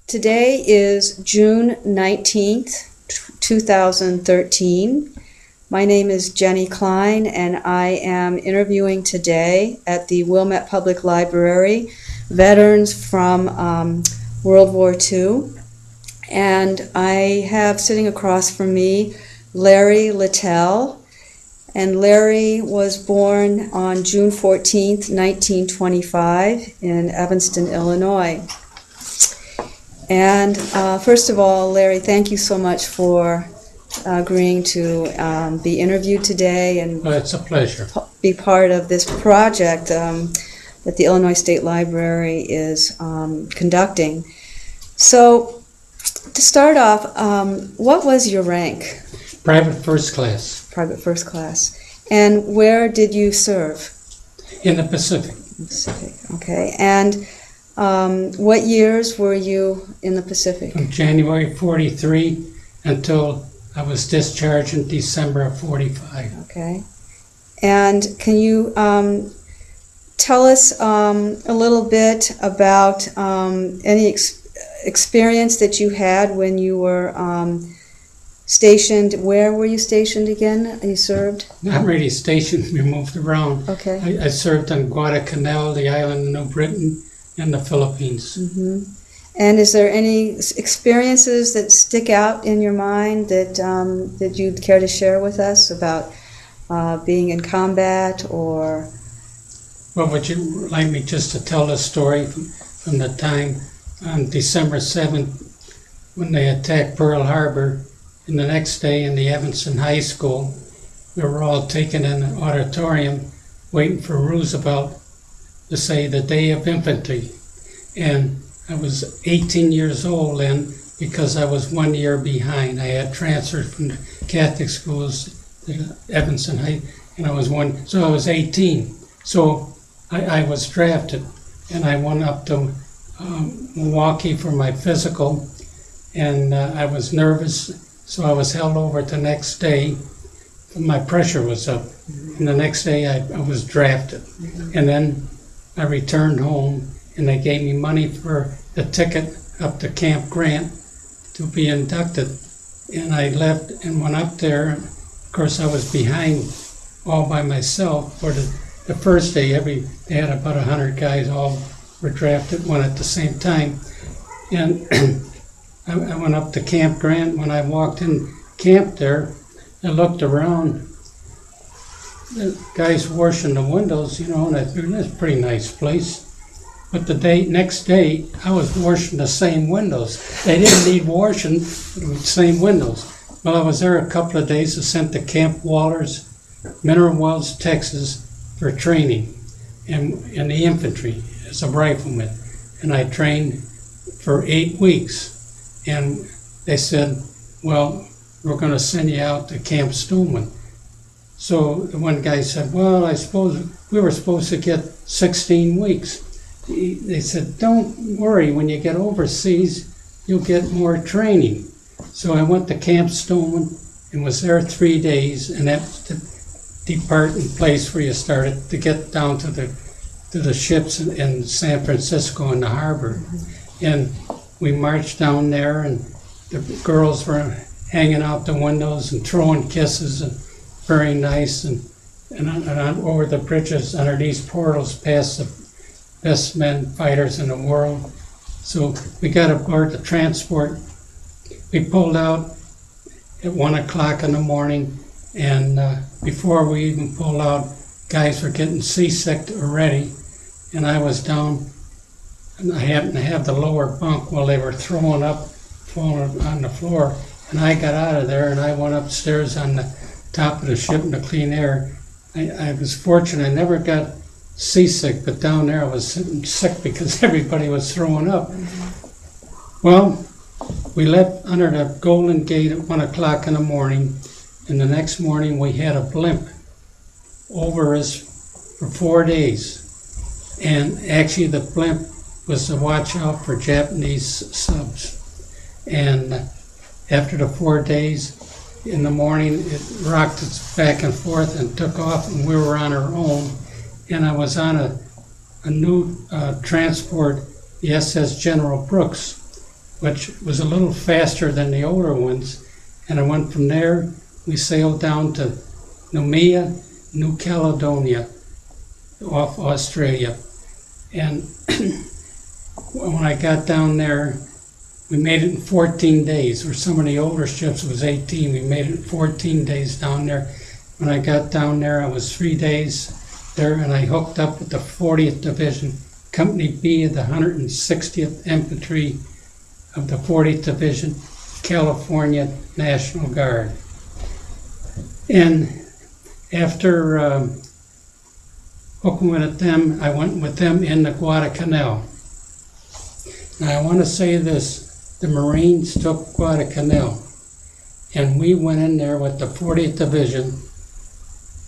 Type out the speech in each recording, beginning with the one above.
Today is June 19th, 2013. My name is Jenny Klein, and I am interviewing today at the Wilmette Public Library veterans from World War II. And I have sitting across from me Larry Littel. And Larry was born on June 14th, 1925 in Evanston, Illinois. And first of all, Larry, thank you so much for agreeing to be interviewed today and it's a pleasure. Be part of this project that the Illinois State Library is conducting. So, to start off, what was your rank? Private first class. Private first class. And where did you serve? In the Pacific. Pacific, okay. And what years were you in the Pacific? From January 43 until I was discharged in December of 45. Okay. And can you tell us a little bit about any experience that you had when you were stationed? Where were you stationed again? You served? Not really stationed, we moved around. Okay. I served on Guadalcanal, the island of New Britain, and the Philippines. Mm-hmm. And is there any experiences that stick out in your mind that you'd care to share with us about being in combat or? Well, would you like me just to tell the story from the time on December 7th when they attacked Pearl Harbor, and the next day in the Evanston High School, we were all taken in an auditorium waiting for Roosevelt to say the Day of Infantry. And I was 18 years old then because I was 1 year behind. I had transferred from the Catholic schools to the Evanston High, and I was 18. So I was drafted, and I went up to Milwaukee for my physical, and I was nervous, so I was held over the next day. My pressure was up, and the next day I was drafted. And then I returned home, and they gave me money for the ticket up to Camp Grant to be inducted. And I left and went up there. Of course, I was behind all by myself for the first day. They had about 100 guys, all were drafted, one at the same time. And I went up to Camp Grant. When I walked in camp there, I looked around. The guys washing the windows, and I thought, that's a pretty nice place. But the next day, I was washing the same windows. They didn't need washing, the same windows. Well, I was there a couple of days. I sent to Camp Walters, Mineral Wells, Texas, for training in the infantry as a rifleman. And I trained for 8 weeks. And they said, well, we're going to send you out to Camp Stoneman. So the one guy said, well, I suppose we were supposed to get 16 weeks. They said, don't worry, when you get overseas, you'll get more training. So I went to Camp Stoneman and was there 3 days, and that's the departing place where you started to get down to the ships in San Francisco in the harbor. And we marched down there, and the girls were hanging out the windows and throwing kisses, and very nice, and over the bridges under these portals past the best men fighters in the world. So we got aboard the transport. We pulled out at 1 o'clock in the morning, and before we even pulled out, guys were getting seasick already, and I was down, and I happened to have the lower bunk while they were falling on the floor, and I got out of there, and I went upstairs on the top of the ship in the clean air. I was fortunate. I never got seasick, but down there I was sick because everybody was throwing up. Well, we left under the Golden Gate at 1 o'clock in the morning, and the next morning we had a blimp over us for 4 days. And actually the blimp was to watch out for Japanese subs. And after the 4 days, in the morning, it rocked its back and forth and took off, and we were on our own. And I was on a new transport, the SS General Brooks, which was a little faster than the older ones. And I went from there, we sailed down to Noumea, New Caledonia, off Australia. And when I got down there, we made it in 14 days, or some of the older ships was 18. We made it in 14 days down there. When I got down there, I was 3 days there, and I hooked up with the 40th Division, Company B of the 160th Infantry of the 40th Division, California National Guard. And after hooking with them, I went with them in the Guadalcanal. Now I want to say this, the Marines took Guadalcanal, and we went in there with the 40th Division,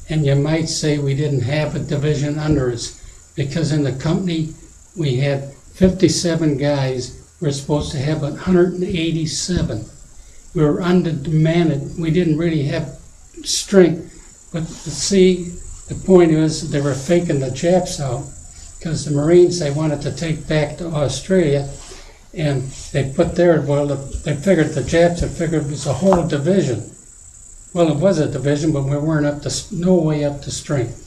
and you might say we didn't have a division under us, because in the company we had 57 guys. We were supposed to have 187. We were undermanned. We didn't really have strength. But see, the point is they were faking the Japs out, because the Marines they wanted to take back to Australia, and they put there, well, they figured the Japs had figured it was a whole division. Well, it was a division, but we weren't up to, no way up to strength.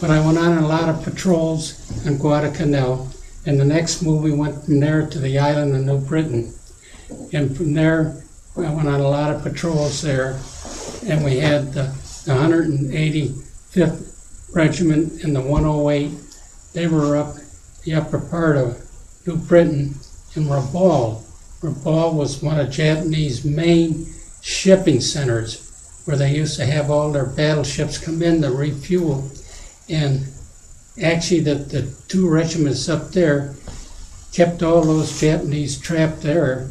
But I went on a lot of patrols in Guadalcanal, and the next move we went from there to the island of New Britain. And from there, I went on a lot of patrols there, and we had the 185th Regiment and the 108. They were up the upper part of New Britain in Rabaul. Rabaul was one of Japanese main shipping centers where they used to have all their battleships come in to refuel. And actually the two regiments up there kept all those Japanese trapped there,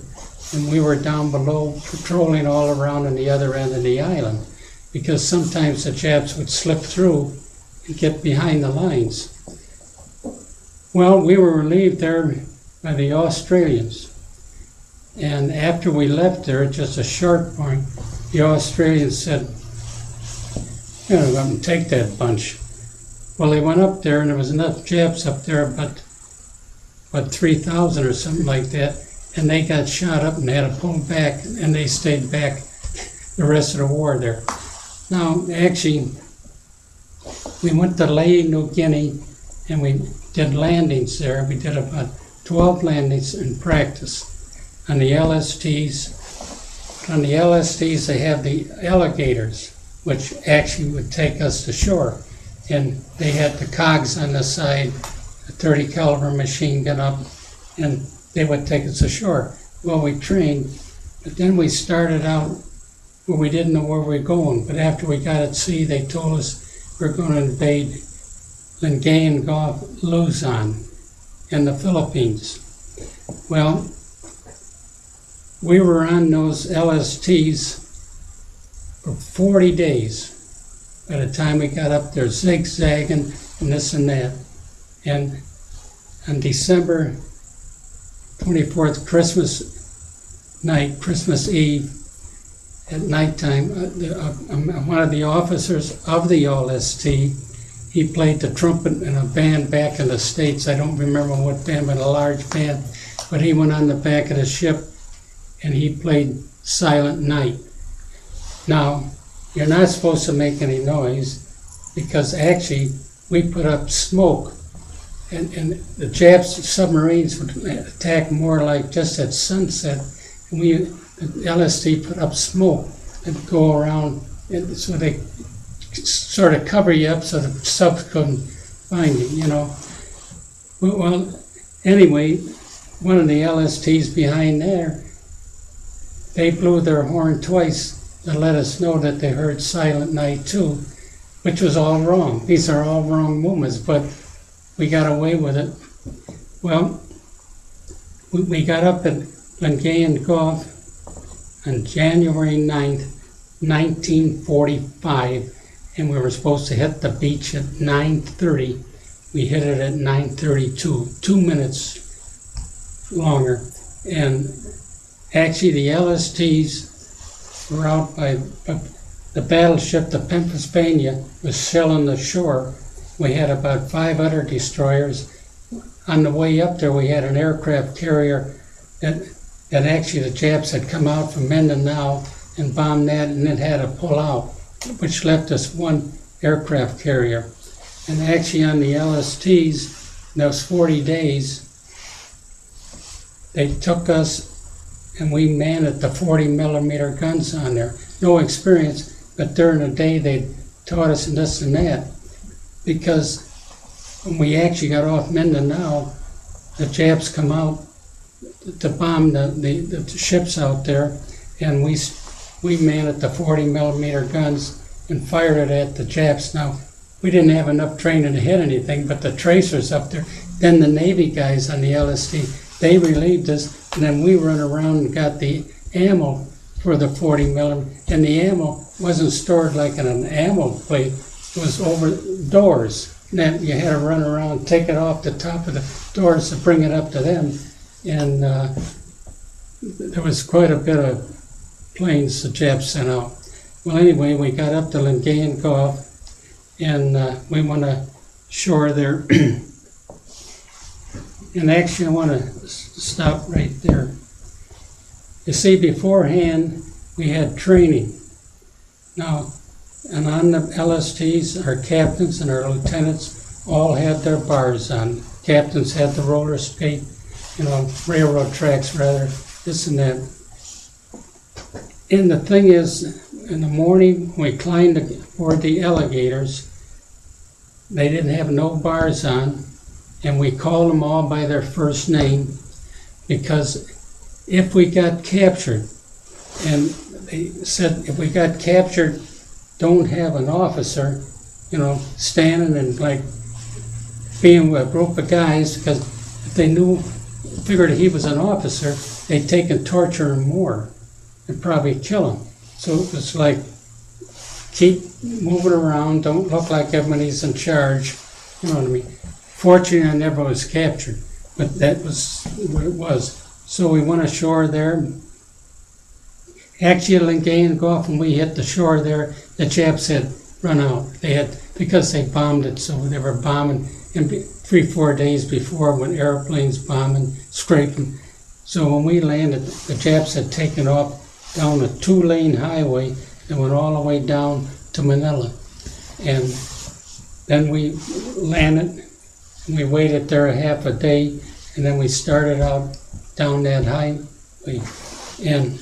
and we were down below patrolling all around on the other end of the island, because sometimes the Japs would slip through and get behind the lines. Well, we were relieved there by the Australians. And after we left there, just a short point, the Australians said, "You know, go and take that bunch." Well, they went up there, and there was enough Japs up there, but 3,000 or something like that, and they got shot up and they had to pull back, and they stayed back the rest of the war there. Now, actually, we went to New Guinea, and we did landings there. We did about 12 landings in practice on the LSTs. On the LSTs, they have the alligators, which actually would take us to shore. And they had the cogs on the side, a 30 caliber machine gun up, and they would take us ashore. Well, we trained, but then we started out where we didn't know where we were going. But after we got at sea, they told us we were going to invade Lingayen Gulf, Luzon, in the Philippines. Well, we were on those LSTs for 40 days. By the time we got up there, zigzagging and this and that. And on December 24th, Christmas night, Christmas Eve, at nighttime, one of the officers of the LST, he played the trumpet in a band back in the States. I don't remember what band, but a large band. But he went on the back of the ship and he played Silent Night. Now, you're not supposed to make any noise, because actually we put up smoke, and the Japs submarines would attack more like just at sunset, and the LST put up smoke and go around, and so they sort of cover you up so the subs couldn't find you, you know. Well, anyway, one of the LSTs behind there, they blew their horn twice to let us know that they heard Silent Night too, which was all wrong. These are all wrong movements, but we got away with it. Well, we got up at Lingayen Gulf on January 9th, 1945, and we were supposed to hit the beach at 9:30. We hit it at 9:32, 2 minutes longer. And actually the LSTs were out by the battleship, the Pennsylvania, was shelling the shore. We had about 5 other destroyers. On the way up there, we had an aircraft carrier that that actually the Japs had come out from Mindanao and bombed that, and it had to pull out, which left us one aircraft carrier. And actually on the LSTs, in those 40 days, they took us and we manned the 40-millimeter guns on there. No experience, but during the day they taught us this and that. Because when we actually got off Mindanao, the Japs come out to bomb the ships out there, and we manned the 40-millimeter guns and fired it at the Japs. Now, we didn't have enough training to hit anything, but the tracers up there, then the Navy guys on the LST, they relieved us, and then we run around and got the ammo for the 40 millimeter, and the ammo wasn't stored like in an ammo plate, it was over doors. And then you had to run around, take it off the top of the doors to bring it up to them, and there was quite a bit of planes the Japs sent out. Well, anyway, we got up to Lingayen Gulf, and we went ashore there. And actually, I want to stop right there. You see, beforehand, we had training. Now, and on the LSTs, our captains and our lieutenants all had their bars on. Captains had the roller skate, railroad tracks rather, this and that. And the thing is, in the morning, we climbed aboard the alligators. They didn't have no bars on, and we called them all by their first name, because if we got captured, and they said if we got captured, don't have an officer, standing and like being with a group of guys, because if they figured he was an officer, they'd take and torture him more and probably kill him. So it was like, keep moving around, don't look like everybody's in charge, you know what I mean? Fortunately, I never was captured, but that was what it was. So we went ashore there. Actually, Lingayen Gulf, when we hit the shore there, the Japs had run out. Because they bombed it, so they were bombing 3-4 days before when airplanes bombing, scraping. So when we landed, the Japs had taken off down a 2-lane highway and went all the way down to Manila. And then we landed, and we waited there a half a day, and then we started out down that highway. And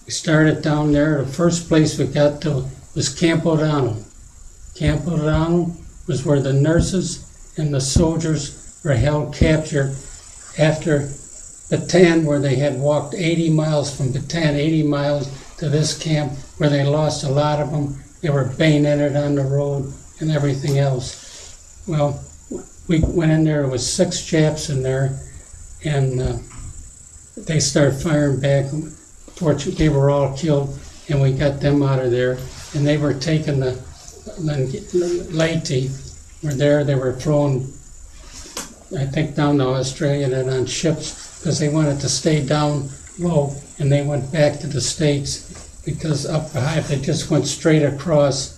we started down there. The first place we got to was Camp O'Donnell. Camp O'Donnell was where the nurses and the soldiers were held captured after Bataan, where they had walked 80 miles from Bataan, 80 miles to this camp, where they lost a lot of them. They were bayoneted on the road and everything else. Well, we went in there was 6 Japs in there, and they started firing back. Fortunately, they were all killed, and we got them out of there. And they were taking the Leyte, were there. They were thrown, I think, down to Australia and on ships, because they wanted to stay down low, and they went back to the States, because up high, if they just went straight across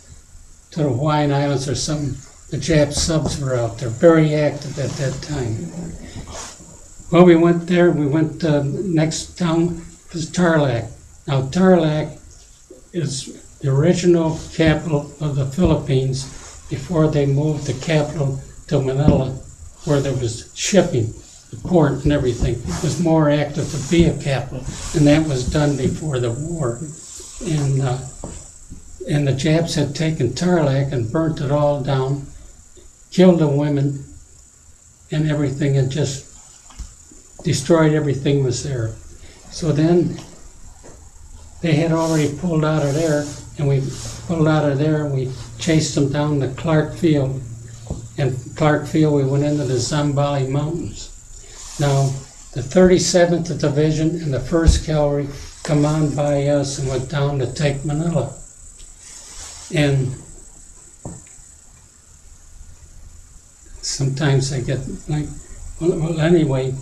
to the Hawaiian Islands or something, the Jap subs were out there, very active at that time. Well, we went there. We went next town was Tarlac. Now, Tarlac is the original capital of the Philippines before they moved the capital to Manila, where there was shipping, the port and everything. It was more active to be a capital, and that was done before the war. And the Japs had taken Tarlac and burnt it all down, killed the women and everything, and just destroyed everything was there. So then they had already pulled out of there, and we pulled out of there and we chased them down to Clark Field. And from Clark Field we went into the Zambali Mountains. Now, the 37th Division and the 1st Cavalry come on by us and went down to take Manila. And sometimes I get like, well anyway,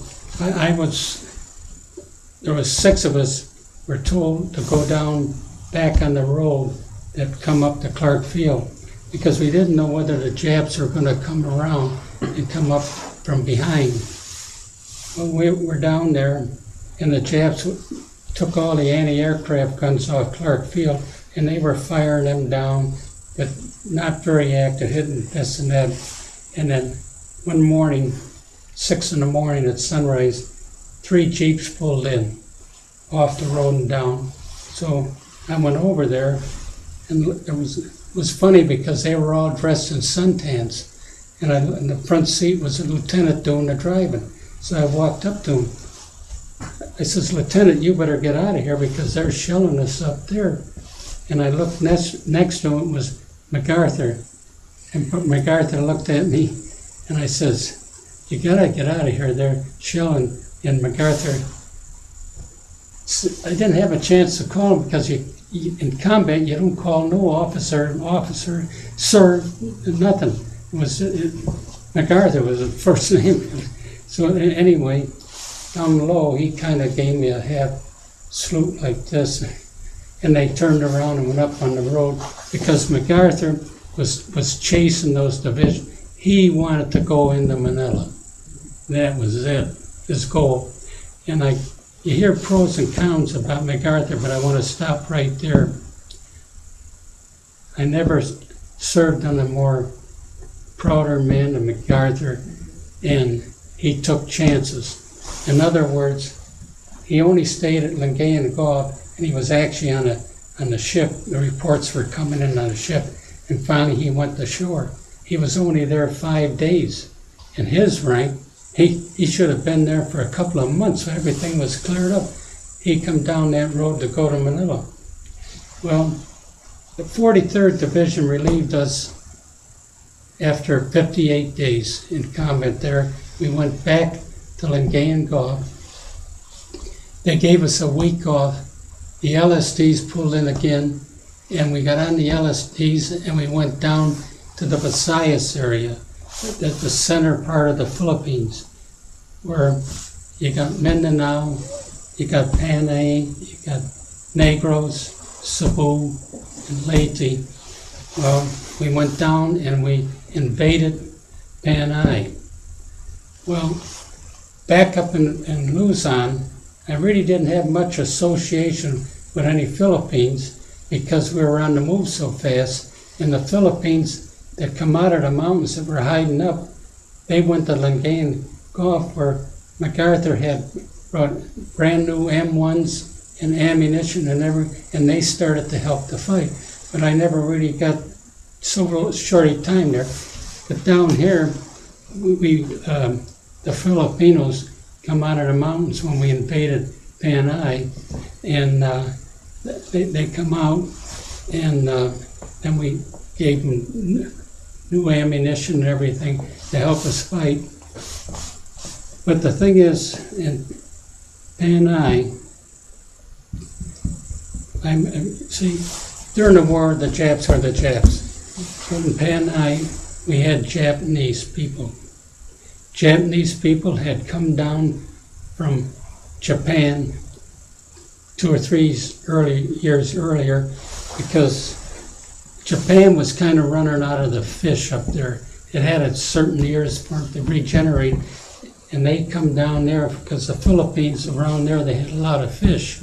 there was 6 of us were told to go down back on the road that come up to Clark Field, because we didn't know whether the Japs were going to come around and come up from behind. Well, we were down there, and the Japs took all the anti-aircraft guns off Clark Field, and they were firing them down, but not very active, hitting this and that. And then one morning, 6 in the morning at sunrise, 3 Jeeps pulled in off the road and down. So I went over there, and it was funny because they were all dressed in suntans, and in the front seat was a lieutenant doing the driving. So I walked up to him. I says, "Lieutenant, you better get out of here because they're shelling us up there." And I looked next to him was MacArthur, and MacArthur looked at me, and I says, "You gotta get out of here. They're shelling." And MacArthur, I didn't have a chance to call him because in combat you don't call no officer, sir, nothing. MacArthur was the first name. So anyway, down low, he kind of gave me a half salute like this, and they turned around and went up on the road because MacArthur was chasing those divisions. He wanted to go into Manila. That was it, his goal. And you hear pros and cons about MacArthur, but I want to stop right there. I never served on a more prouder man than MacArthur, and he took chances. In other words, he only stayed at Lingayen Gulf, and he was actually on the ship. The reports were coming in on the ship, and finally he went to shore. He was only there 5 days. In his rank, he should have been there for a couple of months so everything was cleared up. He come down that road to go to Manila. Well, the 43rd Division relieved us after 58 days in combat there. We went back to Lingayen Gulf. They gave us a week off. The LSDs pulled in again, and we got on the LSDs and we went down to the Visayas area, the center part of the Philippines, where you got Mindanao, you got Panay, you got Negros, Cebu, and Leyte. Well, we went down and we invaded Panay. Well, back up in Luzon, I really didn't have much association with any Philippines because we were on the move so fast. And the Philippines that come out of the mountains that were hiding up, they went to Lingayen Gulf where MacArthur had brought brand new M1s and ammunition and they started to help the fight. But I never really got so short a time there. But down here, the Filipinos come out of the mountains when we invaded Panay, and they come out, and then we gave them new ammunition and everything to help us fight. But the thing is, in Panay, see, during the war, the Japs are the Japs. In Panay, we had Japanese people. Japanese people had come down from Japan 2 or 3 years earlier because Japan was kind of running out of the fish up there. It had its certain years for it to regenerate, and they come down there because the Philippines around there, they had a lot of fish.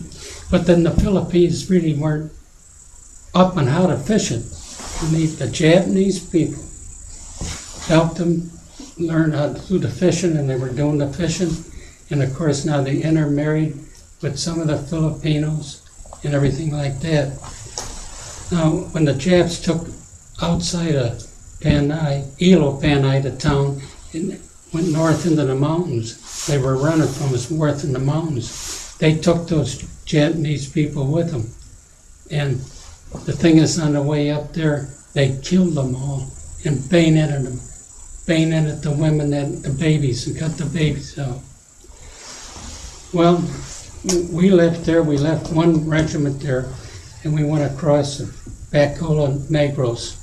But then the Philippines really weren't up on how to fish it. The Japanese people helped them learn how to do the fishing, and they were doing the fishing. And of course now they intermarried with some of the Filipinos and everything like that. Now when the Japs took outside of Panay, Panay, the town, and went north into the mountains, they were running from us north in the mountains. They took those Japanese people with them. And the thing is, on the way up there, they killed them all and bayoneted them. Bayoneted the women and the babies and cut the babies out. Well, we left there. We left one regiment there, and we went across the Bacola Negros.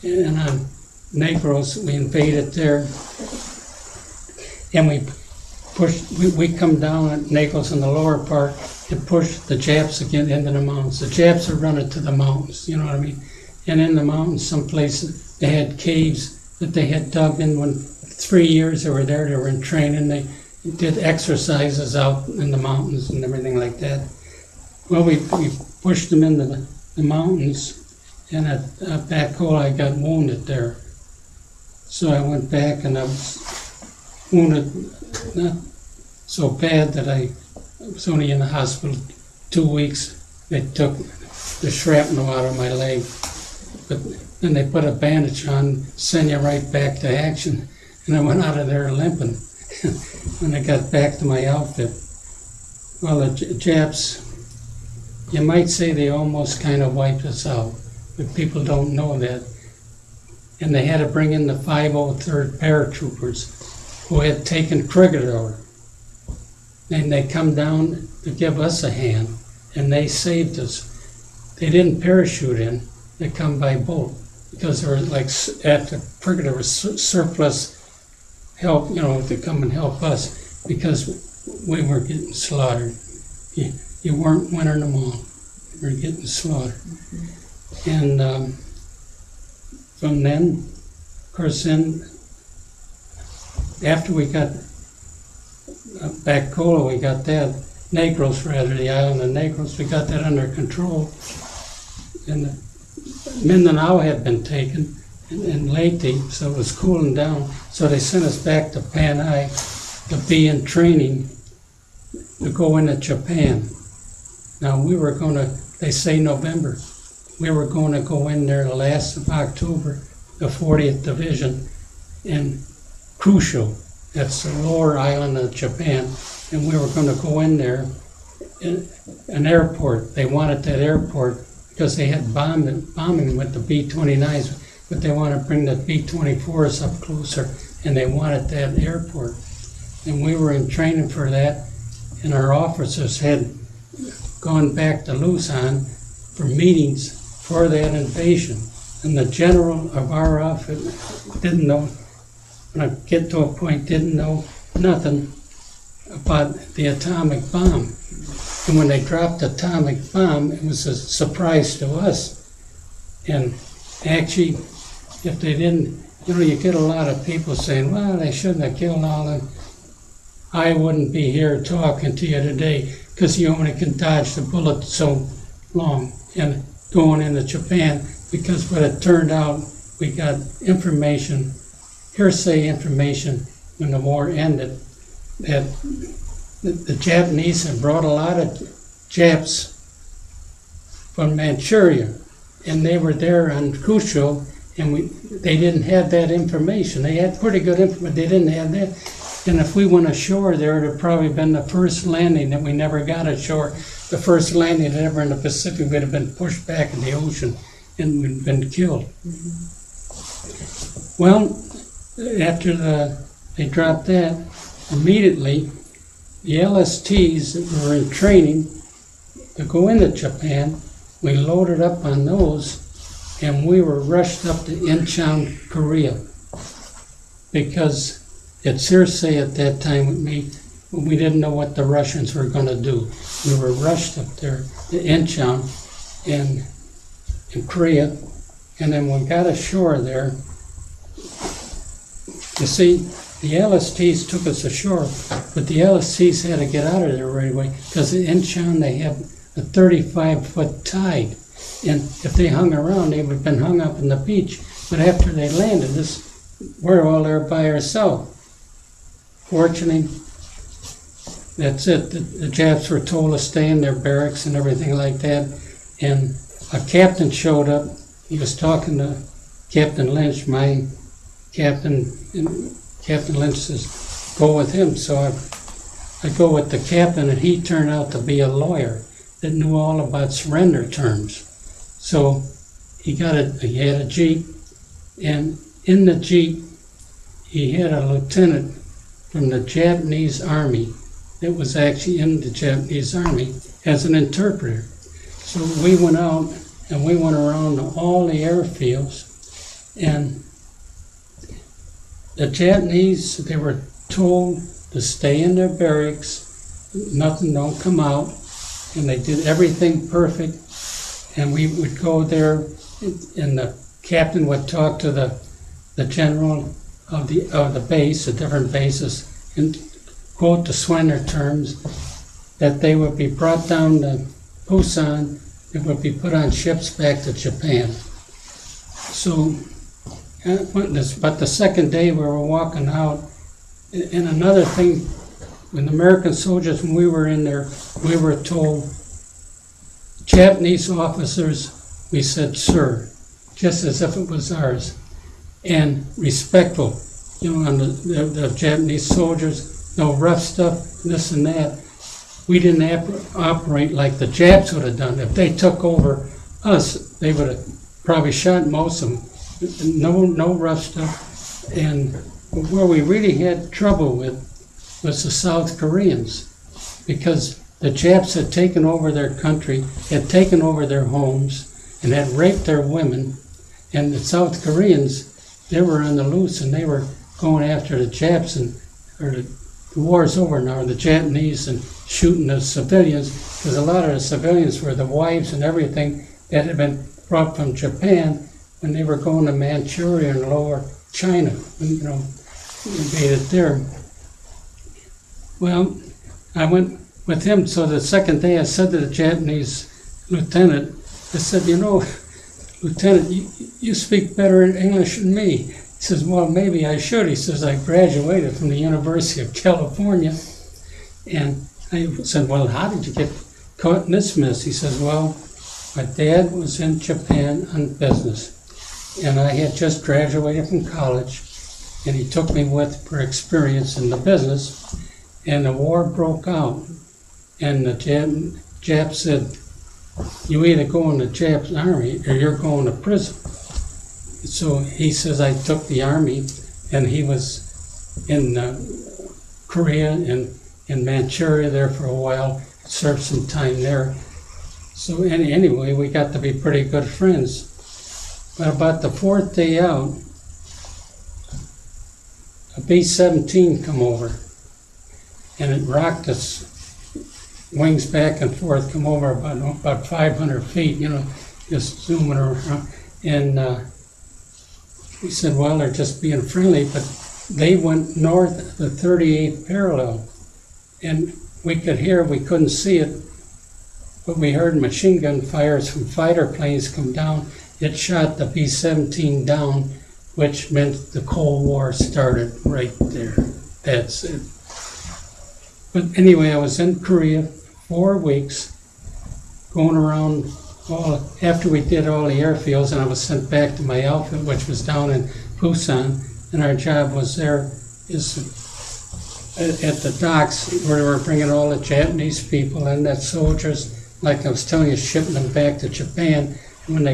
And on Negros, we invaded there, and we come down at Negros in the lower part and push the Japs again into the mountains. The Japs are running to the mountains, you know what I mean? And in the mountains, some places, they had caves that they had dug in when 3 years they were there. They were in training. did exercises out in the mountains and everything like that. Well, we pushed them into the mountains, and at Bacola I got wounded there. So I went back and I was wounded, not so bad that I was only in the hospital 2 weeks. They took the shrapnel out of my leg, but then they put a bandage on, send you right back to action, and I went out of there limping when I got back to my outfit. Well, the Japs, you might say they almost kind of wiped us out, but people don't know that. And they had to bring in the 503rd paratroopers who had taken Cricketore. And they come down to give us a hand, and they saved us. They didn't parachute in, they come by boat, because they were like, after Cricketore was surplus help, to come and help us, because we were getting slaughtered. You weren't winning them all. You were getting slaughtered. And from then, of course, after we got Bacola, we got that, Negros rather, the island of Negros, we got that under control. And Mindanao had been taken, and Leyte, so it was cooling down. So they sent us back to Panay to be in training to go into Japan. Now we were going to, they say November, we were going to go in there the last of October, the 40th Division, in Kyushu. That's the lower island of Japan. And we were going to go in there, in an airport. They wanted that airport because they had bombing with the B-29s, but they want to bring the B-24s up closer, and they wanted that airport. And we were in training for that, and our officers had gone back to Luzon for meetings for that invasion. And the general of our outfit didn't know, when I get to a point, didn't know nothing about the atomic bomb. And when they dropped the atomic bomb, it was a surprise to us. And actually, if they didn't, you get a lot of people saying, well, they shouldn't have killed all of them. I wouldn't be here talking to you today, because you only can dodge the bullet so long. And going into Japan, because what it turned out, we got information, hearsay information, when the war ended, that the Japanese had brought a lot of Japs from Manchuria, and they were there on Kyushu, and they didn't have that information. They had pretty good information, but they didn't have that. And if we went ashore there, it would have probably been the first landing that we never got ashore. The first landing ever in the Pacific would have been pushed back in the ocean and we'd been killed. Mm-hmm. Well, after they dropped that, immediately the LSTs that were in training to go into Japan, we loaded up on those, and we were rushed up to Incheon, Korea, because it's hearsay at that time with me, we didn't know what the Russians were going to do. We were rushed up there to Incheon in Korea, and then when we got ashore there, you see, the LSTs took us ashore, but the LSTs had to get out of there right away, because in Incheon they have a 35-foot tide, and if they hung around, they would have been hung up on the beach. But after they landed, we're all there by ourselves. Fortunately, that's it. The Japs were told to stay in their barracks and everything like that, and a captain showed up. He was talking to Captain Lynch, my captain, and Captain Lynch says, go with him. So I go with the captain, and he turned out to be a lawyer that knew all about surrender terms. So he had a Jeep, and in the Jeep, he had a lieutenant from the Japanese Army that was actually in the Japanese Army as an interpreter. So we went out, and we went around to all the airfields, and the Japanese, they were told to stay in their barracks, nothing, don't come out, and they did everything perfect. And we would go there, and the captain would talk to the general of the base, the different bases, and quote the surrender terms, that they would be brought down to Busan. It would be put on ships back to Japan. So, but the second day we were walking out, and another thing, when the American soldiers, when we were in there, we were told, Japanese officers, we said, sir, just as if it was ours, and respectful, and the Japanese soldiers, no rough stuff, this and that. We didn't operate like the Japs would have done. If they took over us, they would have probably shot most of them. No rough stuff. And where we really had trouble with was the South Koreans, because the Japs had taken over their country, had taken over their homes, and had raped their women. And the South Koreans, they were on the loose, and they were going after the Japs, or the war's over now, the Japanese, and shooting the civilians, because a lot of the civilians were the wives and everything that had been brought from Japan when they were going to Manchuria and lower China, invaded there. Well, I went with him, so the second day I said to the Japanese lieutenant, I said, Lieutenant, you speak better English than me. He says, well, maybe I should. He says, I graduated from the University of California. And I said, well, how did you get caught in this mess? He says, well, my dad was in Japan on business, and I had just graduated from college, and he took me with for experience in the business, and the war broke out, and the Jap said, you either go in the Jap's army or you're going to prison. So he says I took the army, and he was in Korea and in Manchuria there for a while, served some time there. So anyway, we got to be pretty good friends. But about the fourth day out, a B-17 come over, and it rocked us wings back and forth, come over about 500 feet, just zooming around. And we said, well, they're just being friendly, but they went north of the 38th parallel. And we could hear, we couldn't see it, but we heard machine gun fires from fighter planes come down. It shot the B-17 down, which meant the Cold War started right there. That's it. But anyway, I was in Korea 4 weeks, going around after we did all the airfields, and I was sent back to my outfit, which was down in Busan, and our job was there at the docks where we were bringing all the Japanese people and that soldiers, like I was telling you, shipping them back to Japan. And when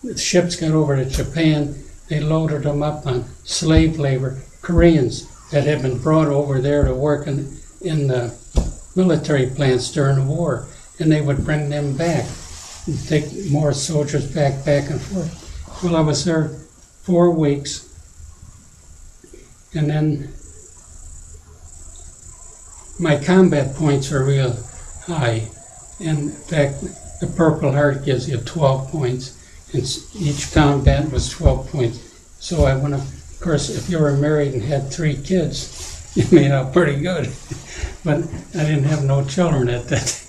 the ships got over to Japan, they loaded them up on slave labor, Koreans that had been brought over there to work in the military plants during the war, and they would bring them back and take more soldiers back and forth. Well, I was there 4 weeks, and then my combat points are real high. In fact, the Purple Heart gives you 12 points, and each combat was 12 points. So I went up, of course, if you were married and had 3 kids, you made out pretty good. But I didn't have no children at that.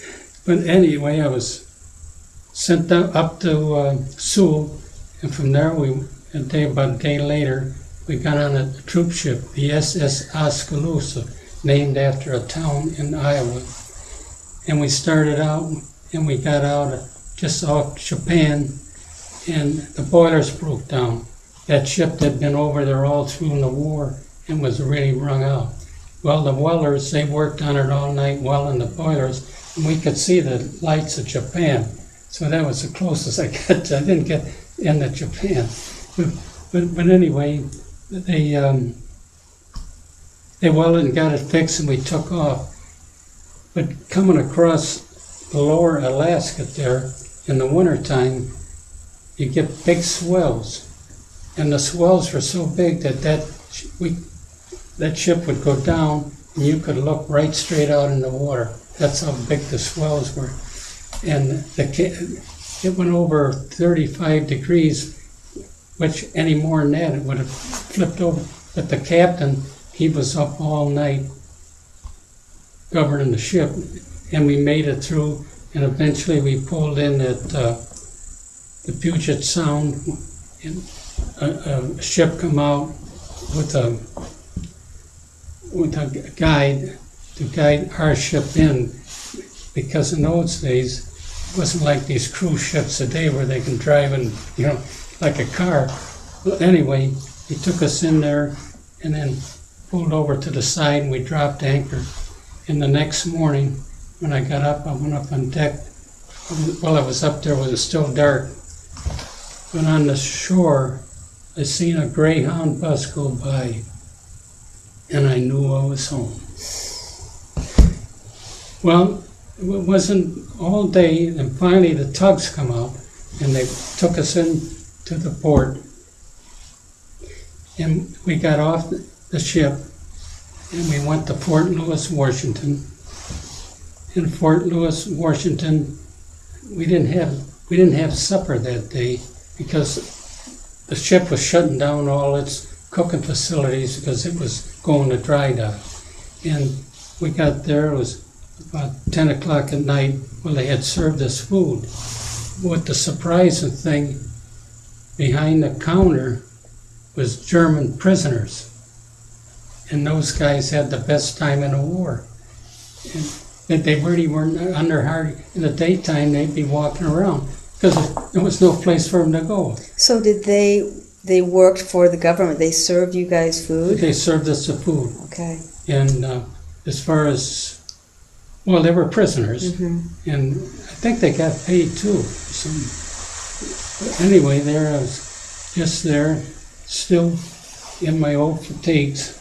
But anyway, I was sent up to Seoul, and from there, about a day later, we got on a troop ship, the SS Oskaloosa, named after a town in Iowa. And we started out, and we got out just off Japan, and the boilers broke down. That ship had been over there all through the war and was really wrung out. Well, the welders, they worked on it all night welding the boilers, and we could see the lights of Japan. So that was the closest I got. I didn't get into Japan. But anyway, they welded and got it fixed, and we took off. But coming across the lower Alaska there in the wintertime, you get big swells. And the swells were so big that ship would go down, and you could look right straight out in the water. That's how big the swells were. And it went over 35 degrees, which any more than that, it would have flipped over. But the captain, he was up all night governing the ship, and we made it through, and eventually we pulled in at the Puget Sound, and a ship come out with a guide to guide our ship in, because in those days it wasn't like these cruise ships today where they can drive in, like a car. But anyway, he took us in there and then pulled over to the side, and we dropped anchor. And the next morning, when I got up, I went up on deck. While I was up there, it was still dark. But on the shore, I seen a Greyhound bus go by, and I knew I was home. Well, it wasn't all day, and finally the tugs come out, and they took us in to the port. And we got off the ship, and we went to Fort Lewis, Washington. In Fort Lewis, Washington, we didn't have supper that day because the ship was shutting down all its cooking facilities because it was going to dry dock. And we got there, it was about 10 o'clock at night. Well, they had served us food. What the surprising thing, behind the counter was German prisoners. And those guys had the best time in the war. And they really weren't under hard. In the daytime, they'd be walking around because there was no place for them to go. So did they worked for the government? They served you guys food? They served us the food. Okay. And as far as, well, they were prisoners. Mm-hmm. And I think they got paid too. But anyway, there I was just there, still in my old fatigues,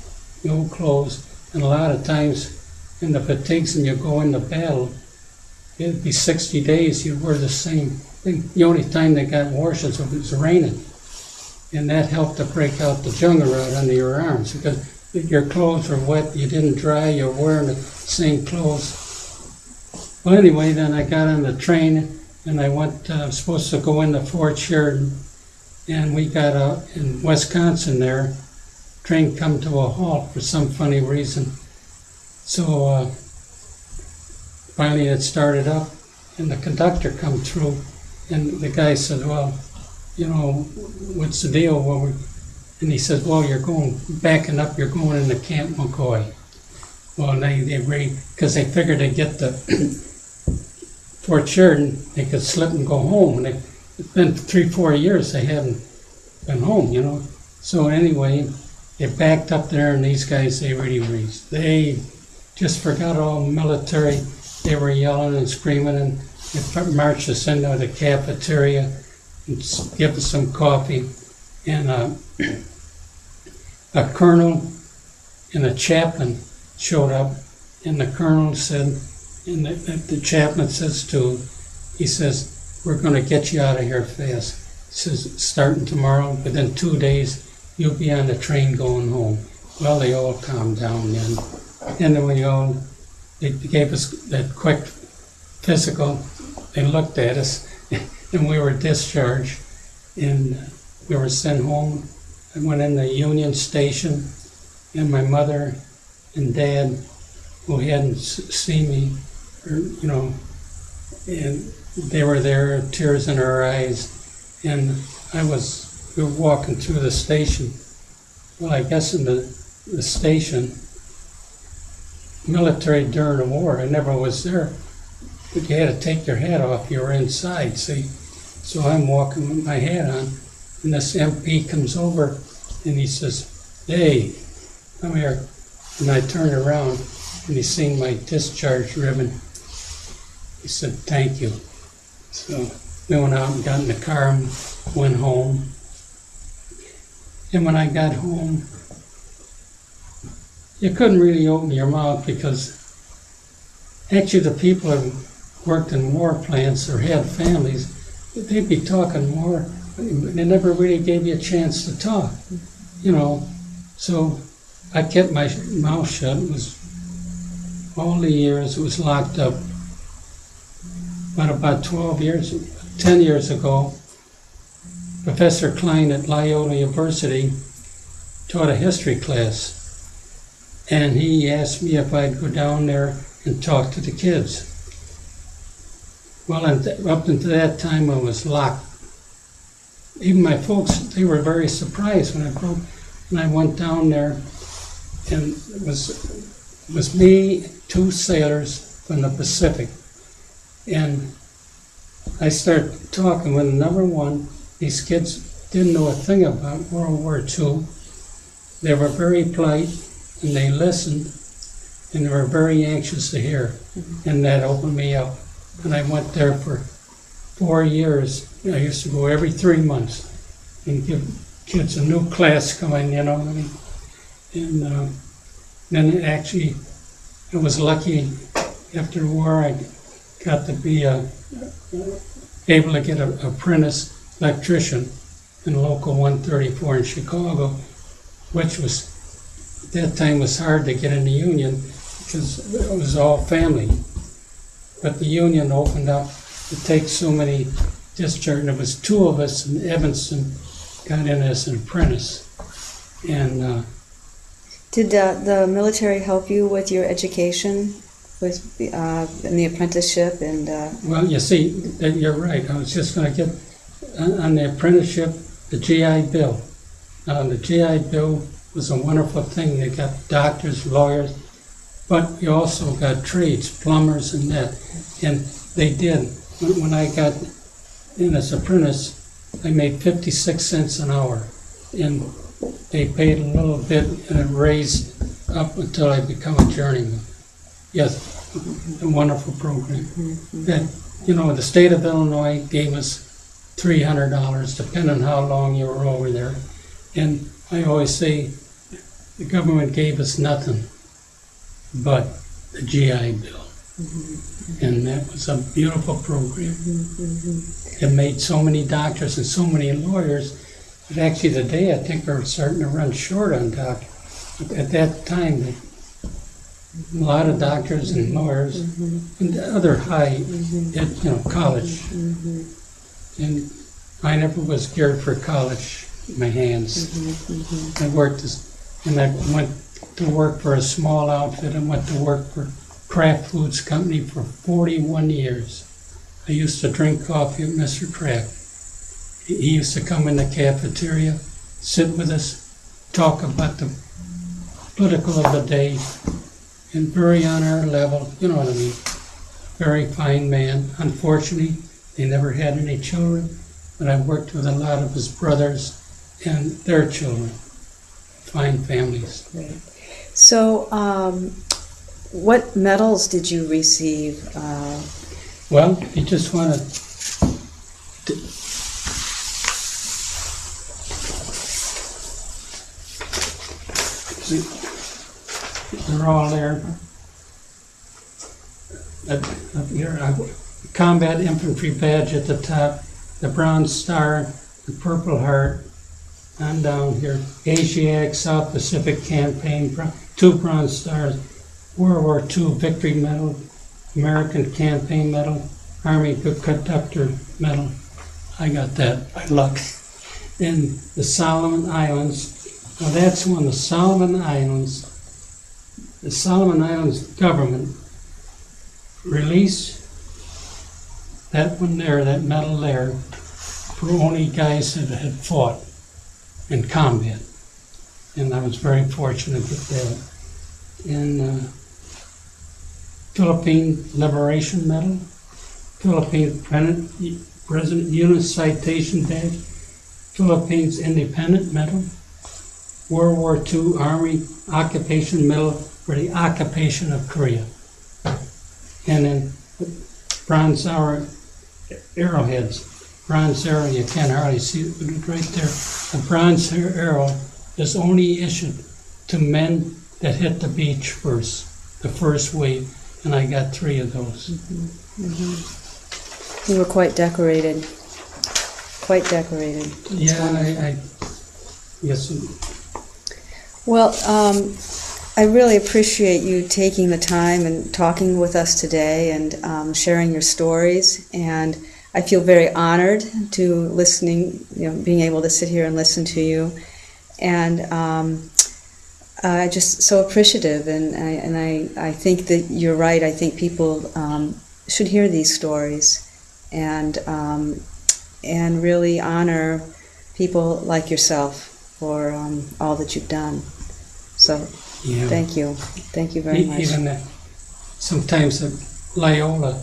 my old clothes, and a lot of times in the fatigues and you go into battle, it'd be 60 days, you'd wear the same thing. The only time they got washes was it was raining. And that helped to break out the jungle rot under your arms because your clothes were wet, you didn't dry, you're wearing the same clothes. Well, anyway, then I got on the train and I went, supposed to go into Fort Sheridan, and we got out in Wisconsin there. Train come to a halt for some funny reason. So finally it started up, and the conductor come through, and the guy said, well, what's the deal? Well, and he said, well, you're backing up, you're going into Camp McCoy. Well, they agreed, because they figured they'd get to Fort Sheridan, they could slip and go home. And it's been 3-4 years they haven't been home, So anyway, they backed up there, and these guys, they just forgot all military. They were yelling and screaming, and they marched us into the cafeteria and give us some coffee. And a colonel and a chaplain showed up, and the colonel said, and the chaplain says he says, we're going to get you out of here fast. He says, starting tomorrow, within 2 days, you'll be on the train going home. Well, they all calmed down then. And then they gave us that quick physical. They looked at us, and we were discharged. And we were sent home. I went in the Union Station, and my mother and dad, who hadn't seen me, and they were there, tears in our eyes. And we were walking through the station. Well, I guess in the station, military during the war, I never was there, but you had to take your hat off, you were inside, see? So I'm walking with my hat on, and this MP comes over, and he says, hey, come here. And I turned around, and he seen my discharge ribbon. He said, thank you. So we went out and got in the car and went home. And when I got home, you couldn't really open your mouth because actually the people who worked in war plants or had families, they'd be talking more. They never really gave you a chance to talk, So I kept my mouth shut. It was all the years it was locked up. But about 10 years ago, Professor Klein at Loyola University taught a history class. And he asked me if I'd go down there and talk to the kids. Well, up until that time, I was locked. Even my folks, they were very surprised when I went down there, and it was me, two sailors from the Pacific, and I started talking with number one. These kids didn't know a thing about World War II. They were very polite, and they listened, and they were very anxious to hear, and that opened me up. And I went there for 4 years. I used to go every 3 months and give kids a new class coming, you know what I mean? And then actually, I was lucky after the war. I got to be able to get an apprentice electrician in Local 134 in Chicago, which was, at that time, was hard to get in the union because it was all family. But the union opened up to take so many discharged, and there was 2 of us in Evanston got in as an apprentice. And Did the military help you with your education, with in the apprenticeship and? well, you see, you're right. I was just going to get on the apprenticeship, the GI Bill. The GI Bill was a wonderful thing. They got doctors, lawyers, but you also got trades, plumbers, and that. And they did. When I got in as apprentice, I made 56 cents an hour, and they paid a little bit, and it raised up until I become a journeyman. Yes, a wonderful program. That, you know, the state of Illinois gave us $300, depending on how long you were over there. And I always say the government gave us nothing but the GI Bill. And that was a beautiful program. It made so many doctors and so many lawyers. But actually today I think we're starting to run short on doctors. At that time, a lot of doctors and lawyers and other high, college. And I never was geared for college, my hands. I worked and I went to work for a small outfit. I went to work for Kraft Foods Company for 41 years. I used to drink coffee with Mr. Kraft. He used to come in the cafeteria, sit with us, talk about the political of the day, and very on our level, you know what I mean. Very fine man. Unfortunately, they never had any children, but I worked with a lot of his brothers and their children. Fine families. Right. So, what medals did you receive? Well, you just want to... They're all there. Up here, Combat Infantry Badge at the top, the Bronze Star, the Purple Heart, and down here, Asiatic South Pacific Campaign, 2 Bronze Stars, World War II Victory Medal, American Campaign Medal, Army Conductor Medal. I got that by luck. In the Solomon Islands, now that's when the Solomon Islands government released that one there, that medal there, for only guys that had fought in combat. And I was very fortunate to get that. And Philippine Liberation Medal, Philippine President Unit Citation Badge, Philippines Independent Medal, World War II Army Occupation Medal for the occupation of Korea. And then bronze arrowheads. Bronze arrow, you can't hardly see it, but it's right there. The bronze arrow is only issued to men that hit the beach first, the first wave, and I got 3 of those. You were quite decorated. Quite decorated. Yeah, yes. Well, I really appreciate you taking the time and talking with us today and sharing your stories. And I feel very honored to being able to sit here and listen to you. And just so appreciative, and I think that you're right. I think people should hear these stories and really honor people like yourself for all that you've done. So Yeah. thank you very much. Even sometimes at Loyola,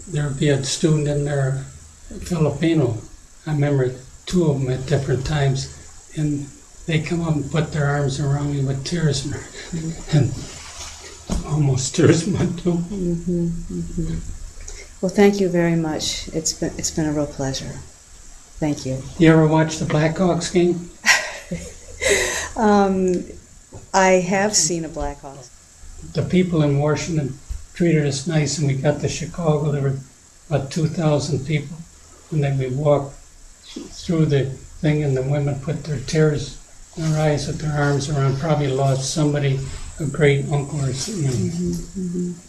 there would be a student in there, Filipino. I remember two of them at different times, and they come up and put their arms around me with tears and almost tears in my too. Well, thank you very much. It's been a real pleasure. Thank you. You ever watch the Blackhawks game? I have seen a Blackhawks. The people in Washington treated us nice, and we got to Chicago. There were about 2,000 people, and then we walked through the thing, and the women put their tears in their eyes with their arms around, probably lost somebody, a great uncle or something.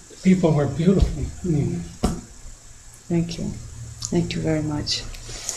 The people were beautiful. Thank you. Thank you very much.